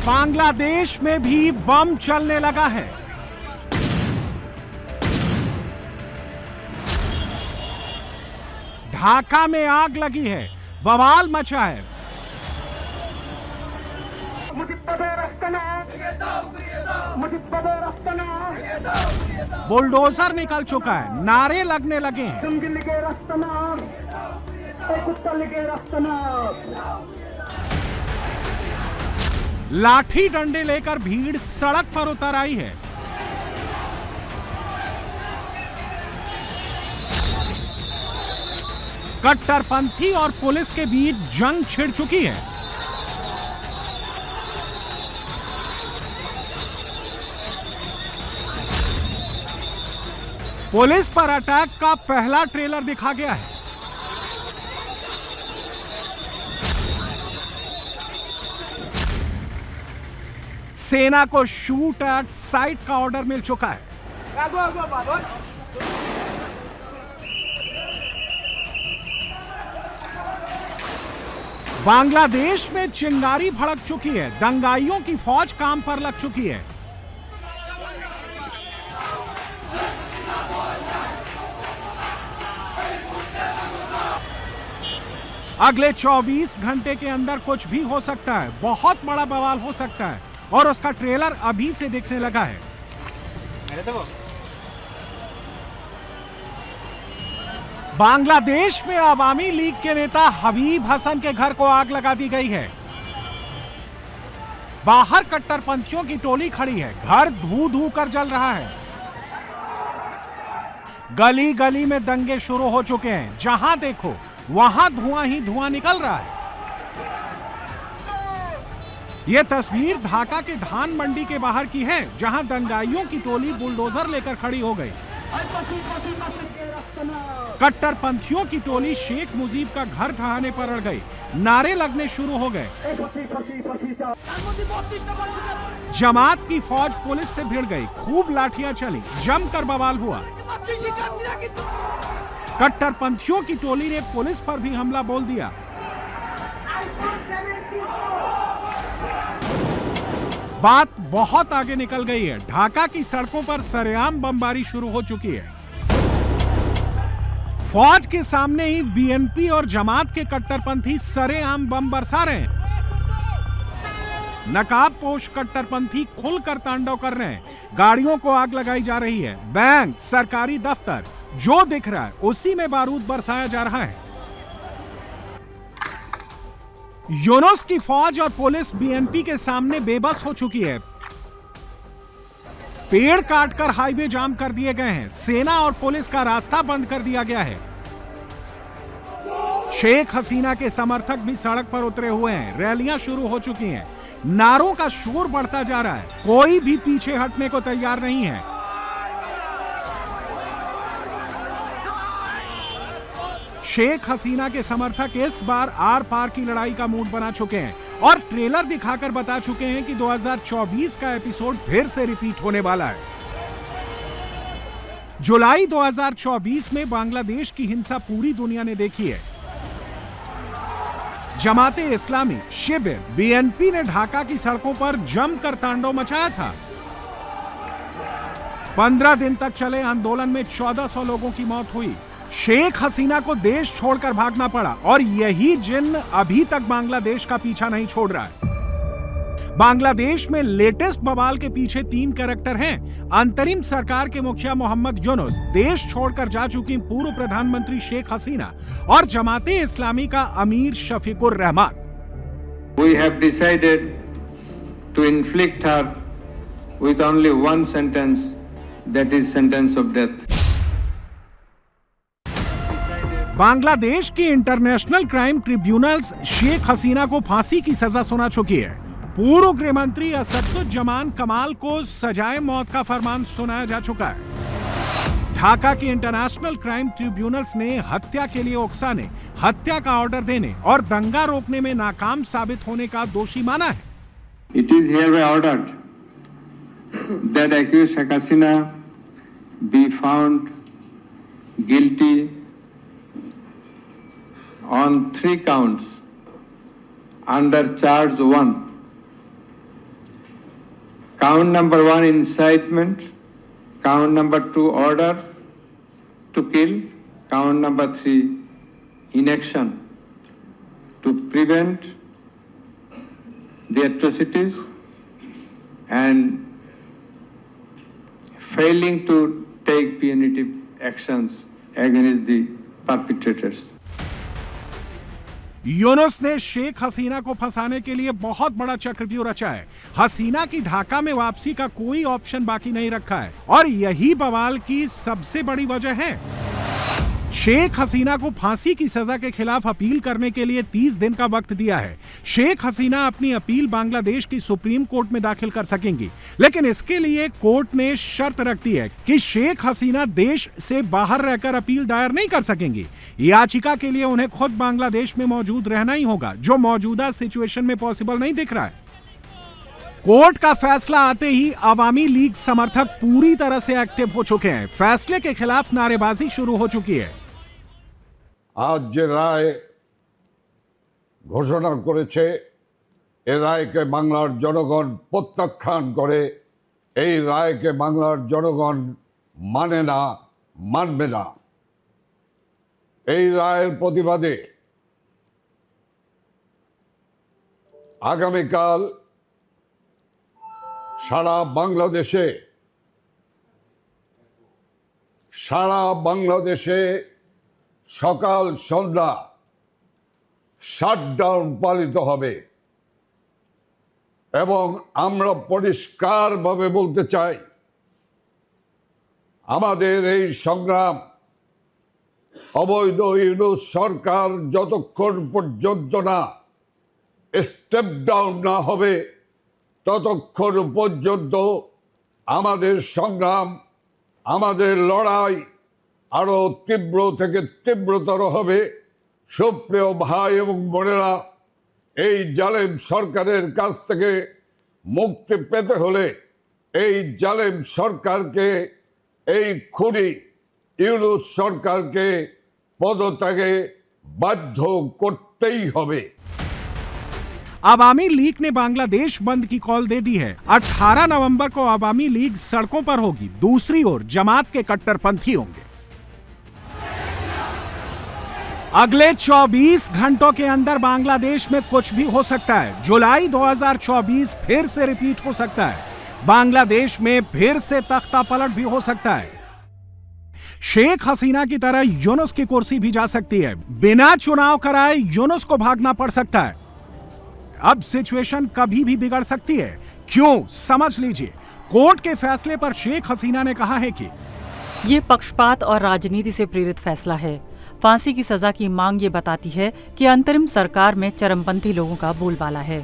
बांग्लादेश में भी बम चलने लगा है। ढाका में आग लगी है, बवाल मचा है। बुलडोजर निकल चुका है, नारे लगने लगे हैं। लाठी डंडे लेकर भीड़ सड़क पर उतर आई है। कट्टरपंथी और पुलिस के बीच जंग छिड़ चुकी है। पुलिस पर अटैक का पहला ट्रेलर दिखा गया है। सेना को शूट एट साइट का ऑर्डर मिल चुका है। बांग्लादेश में चिंगारी भड़क चुकी है, दंगाइयों की फौज काम पर लग चुकी है। अगले 24 घंटे के अंदर कुछ भी हो सकता है, बहुत बड़ा बवाल हो सकता है और उसका ट्रेलर अभी से दिखने लगा है। बांग्लादेश में अवामी लीग के नेता हबीब हसन के घर को आग लगा दी गई है। बाहर कट्टरपंथियों की टोली खड़ी है, घर धू कर जल रहा है। गली गली में दंगे शुरू हो चुके हैं, जहां देखो वहां धुआं ही धुआं निकल रहा है। यह तस्वीर ढाका के धान मंडी के बाहर की है, जहां दंगाइयों की टोली बुलडोजर लेकर खड़ी हो गई। कट्टरपंथियों की टोली शेख मुजीब का घर ढहाने पर अड़ गई, नारे लगने शुरू हो गए। जमात की फौज पुलिस से भिड़ गई, खूब लाठियां चली, जमकर बवाल हुआ। कट्टरपंथियों की टोली ने पुलिस पर भी हमला बोल दिया। बात बहुत आगे निकल गई है। ढाका की सड़कों पर सरेआम बमबारी शुरू हो चुकी है। फौज के सामने ही बीएनपी और जमात के कट्टरपंथी सरेआम बम बरसा रहे हैं। नकाबपोश कट्टरपंथी खुलकर तांडव कर रहे हैं। गाड़ियों को आग लगाई जा रही है। बैंक, सरकारी दफ्तर, जो दिख रहा है उसी में बारूद बरसाया जा रहा है। यूनुस की फौज और पुलिस बीएनपी के सामने बेबस हो चुकी है। पेड़ काटकर हाईवे जाम कर दिए गए हैं। सेना और पुलिस का रास्ता बंद कर दिया गया है। शेख हसीना के समर्थक भी सड़क पर उतरे हुए हैं। रैलियां शुरू हो चुकी हैं। नारों का शोर बढ़ता जा रहा है। कोई भी पीछे हटने को तैयार नहीं है। शेख हसीना के समर्थक इस बार आर पार की लड़ाई का मूड बना चुके हैं और ट्रेलर दिखाकर बता चुके हैं कि 2024 का एपिसोड फिर से रिपीट होने वाला है। जुलाई 2024 में बांग्लादेश की हिंसा पूरी दुनिया ने देखी है। जमाते इस्लामी, शिबिर, बीएनपी ने ढाका की सड़कों पर जमकर तांडव मचाया था। 15 दिन तक चले आंदोलन में 1400 लोगों की मौत हुई। शेख हसीना को देश छोड़कर भागना पड़ा और यही जिन्न अभी तक बांग्लादेश का पीछा नहीं छोड़ रहा है। बांग्लादेश में लेटेस्ट बवाल के पीछे 3 कैरेक्टर हैं। अंतरिम सरकार के मुखिया मोहम्मद यूनुस, देश छोड़कर जा चुकी पूर्व प्रधानमंत्री शेख हसीना और जमाते इस्लामी का अमीर Shafiqur Rahman. We have decided to inflict her with only one sentence, that is sentence of death. Bangladesh की international crime tribunals Sheikh Hasina को फांसी की सजा सुना चुकी है। पूर्व गृह मंत्री असदुज्जमान कमाल को सजाए मौत का फरमान सुनाया जा चुका है। ढाका की इंटरनेशनल क्राइम ट्रिब्यूनल्स ने हत्या के लिए उकसाने, हत्या का ऑर्डर देने और दंगा रोकने में नाकाम साबित होने का दोषी माना है। It is hereby ordered that accused Sheikh Hasina be found guilty on 3 counts under charge 1, Count number 1, incitement. Count number 2, order to kill. Count number 3, inaction to prevent the atrocities and failing to take punitive actions against the perpetrators. Yunus ने शेख हसीना को फंसाने के लिए बहुत बड़ा चक्रव्यूह रचा है। हसीना की ढाका में वापसी का कोई ऑप्शन बाकी नहीं रखा है और यही बवाल की सबसे बड़ी वजह है। शेख हसीना को फांसी की सजा के खिलाफ अपील करने के लिए 30 दिन का वक्त दिया है। शेख हसीना अपनी अपील बांग्लादेश की सुप्रीम कोर्ट में दाखिल कर सकेंगी, लेकिन इसके लिए कोर्ट ने शर्त रख दी है कि शेख हसीना देश से बाहर रहकर अपील दायर नहीं कर सकेंगी। याचिका के लिए उन्हें खुद बांग्लादेश में मौजूद रहना ही होगा, जो मौजूदा सिचुएशन में पॉसिबल नहीं दिख रहा है। कोर्ट का फैसला आते ही अवामी लीग समर्थक पूरी तरह से एक्टिव हो चुके हैं। फैसले के खिलाफ नारेबाजी शुरू हो चुकी है। आज যে রায় ঘোষণা করেছে এই রায়কে বাংলার জনগণ প্রত্যাখ্যান করে, এই রায়কে বাংলার জনগণ মানে না, মানবে না। এই রায়ের প্রতিবাদে আগামীকাল সারা বাংলাদেশে সকাল সন্ধ্যা শাটডাউন পালিত হবে এবং আমরা পরিষ্কারভাবে বলতে চাই, আমাদের এই সংগ্রাম অবৈধ ইউনূস সরকার যতক্ষণ পর্যন্ত না স্টেপ ডাউন না হবে ততক্ষণ পর্যন্ত আমাদের সংগ্রাম, আমাদের লড়াই আরো তীব্র থেকে তীব্রতর হবে। সুপ্রিয় ভাই এবং বোনেরা, এই জালেম সরকারের কাছ থেকে মুক্তি পেতে হলে এই জালেম সরকারকে, এই খুনি ইউনূস সরকারকে পদত্যাগে বাধ্য করতেই হবে। अवामी लीग ने बांग्लादेश बंद की कॉल दे दी है। 18 नवंबर को अवामी लीग सड़कों पर होगी। दूसरी ओर जमात के कट्टरपंथी होंगे। अगले 24 घंटों के अंदर बांग्लादेश में कुछ भी हो सकता है। जुलाई 2024 फिर से रिपीट हो सकता है। बांग्लादेश में फिर से तख्ता पलट भी हो सकता है। शेख हसीना की तरह यूनुस की कुर्सी भी जा सकती है। बिना चुनाव कराए यूनुस को भागना पड़ सकता है। अब सिचुएशन कभी भी बिगड़ सकती है। क्यों, समझ लीजिए। कोर्ट के फैसले पर शेख हसीना ने कहा है कि ये पक्षपात और राजनीति से प्रेरित फैसला है। फांसी की सजा की मांग ये बताती है कि अंतरिम सरकार में चरमपंथी लोगों का बोलबाला है।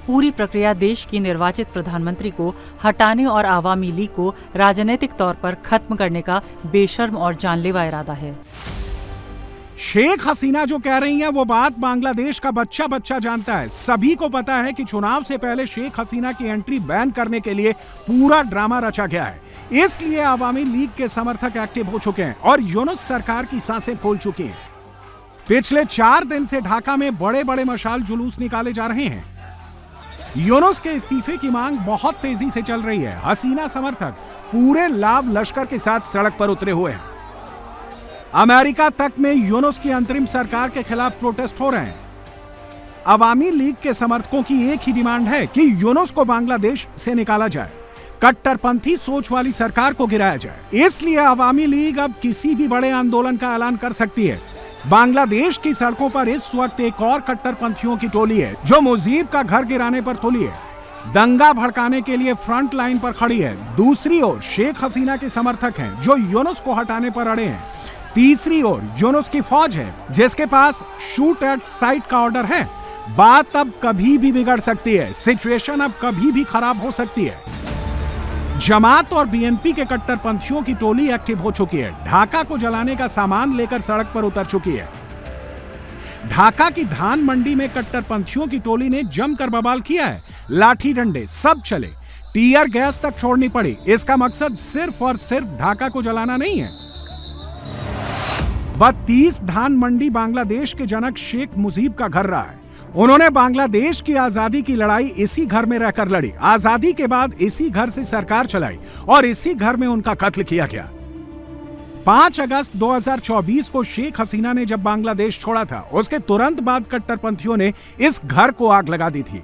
पूरी प्रक्रिया देश की निर्वाचित प्रधानमंत्री को हटाने और आवामी लीग को राजनीतिक तौर पर खत्म करने का बेशर्म और जानलेवा इरादा है। शेख हसीना जो कह रही हैं वो बात बांग्लादेश का बच्चा बच्चा जानता है। सभी को पता है कि चुनाव से पहले शेख हसीना की एंट्री बैन करने के लिए पूरा ड्रामा रचा गया है। इसलिए अवामी लीग के समर्थक एक्टिव हो चुके हैं और यूनुस सरकार की सांसें फूल चुकी हैं। पिछले 4 दिन से ढाका में बड़े बड़े मशाल जुलूस निकाले जा रहे हैं। यूनुस के इस्तीफे की मांग बहुत तेजी से चल रही है। हसीना समर्थक पूरे लाभ लश्कर के साथ सड़क पर उतरे हुए हैं। अमेरिका तक में यूनुस की अंतरिम सरकार के खिलाफ प्रोटेस्ट हो रहे हैं। अवामी लीग के समर्थकों की एक ही डिमांड है कि यूनुस को बांग्लादेश से निकाला जाए, कट्टरपंथी सोच वाली सरकार को गिराया जाए। इसलिए अवामी लीग अब किसी भी बड़े आंदोलन का ऐलान कर सकती है। बांग्लादेश की सड़कों पर इस वक्त एक और कट्टरपंथियों की टोली है जो मुजीब का घर गिराने पर तुली है, दंगा भड़काने के लिए फ्रंट लाइन पर खड़ी है। दूसरी ओर शेख हसीना के समर्थक हैं जो यूनुस को हटाने पर अड़े हैं। तीसरी ओर यूनुस की फौज है जिसके पास शूट एट साइट का ऑर्डर है। बात अब कभी भी बिगड़ सकती है। सिचुएशन अब कभी भी खराब हो सकती है। जमात और बीएनपी के कट्टरपंथियों की टोली एक्टिव हो चुकी है। ढाका को जलाने का सामान लेकर सड़क पर उतर चुकी है। ढाका की धान मंडी में कट्टरपंथियों की टोली ने जमकर बवाल किया है। लाठी डंडे सब चले, टीयर गैस तक छोड़नी पड़ी। इसका मकसद सिर्फ और सिर्फ ढाका को जलाना नहीं है। 32 धान मंडी बांग्लादेश के जनक शेख मुजीब का घर रहा है। उन्होंने बांग्लादेश की आजादी की लड़ाई इसी घर में रहकर लड़ी, आजादी के बाद इसी घर से सरकार चलाई और इसी घर में उनका कत्ल किया गया। 5 अगस्त 2024 को शेख हसीना ने जब बांग्लादेश छोड़ा था, उसके तुरंत बाद कट्टरपंथियों ने इस घर को आग लगा दी थी।